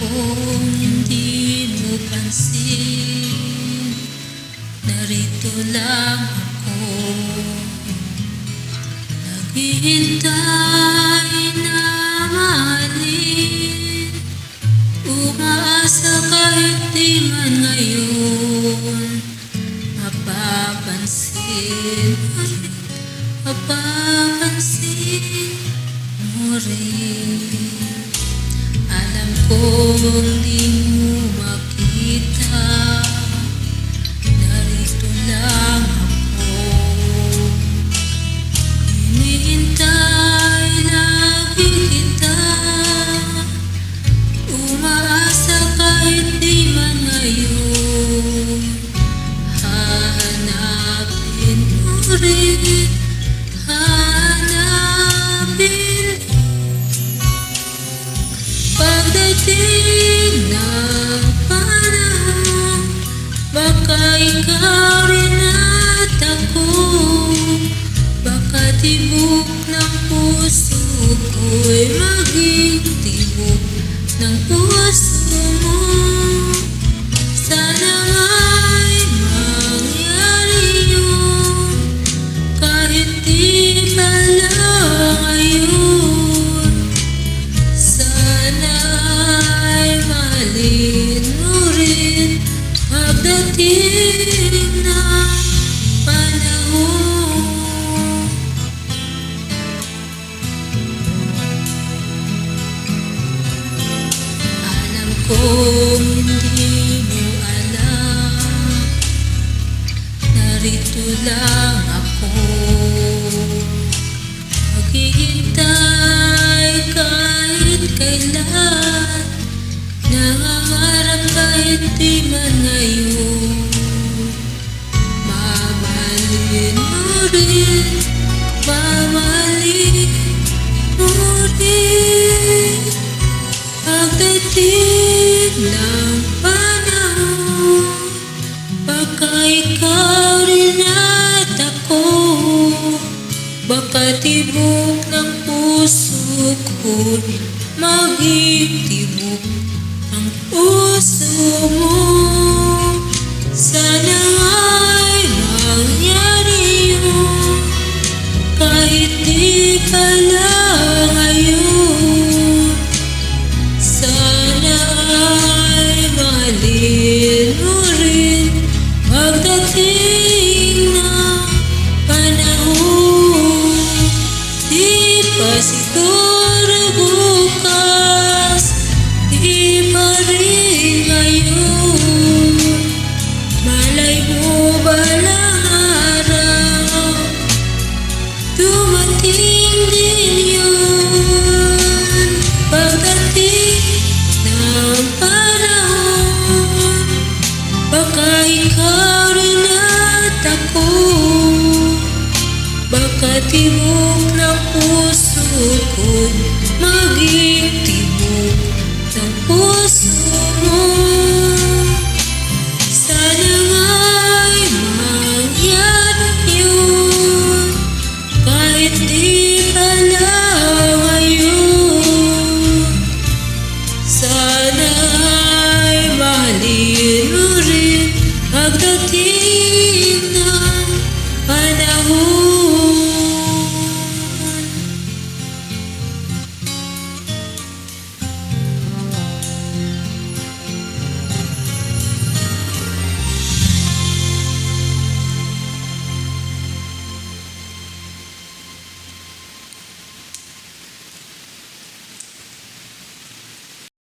kung hindi mo pansin, narito lang ako, naghihintay na mahalin, umaasa kahit di man ngayon mapapansin mo rin. Alam kong di mo makita, narito lang ako, hinihintay lagi kita, umaasa kahit di man ngayon hahanapin mo rin, hanapin. Pagdating ng panahon, baka ikaw rin at ako, baka tibok ng puso ko'y maging tibok ng puso mo. Sana nga'y mangyari yun, kahit di pala ngayon. Sana'y mahalin mo rin pagdating ng panahon. Alam kong hindi mo alam, narito lang ako, maghihintay kahit kailan, nangangarap kahit di man ngayon, mamahalin mo rin, mamahalin mo rin. Pagdating ng panahon, baka ikaw rin at ako, baka tibok ng puso ko'y maging tibok ang puso mo. Sana nga'y mangyari yun, kahit di pala ngayon. Sana'y mahalin mo rin pagdating ng panahon. Di pa siguro bukas, di pa rin ngayon, malay mo balang araw, dumating din yun. Pagdating ng panahon, baka ikaw rin at ako, baka tibok ng puso ko'y maging tibok ng puso mo. Sana nga'y mangyari yun, kahit di pala ngayon. Sana'y mahalin mo rin pagdating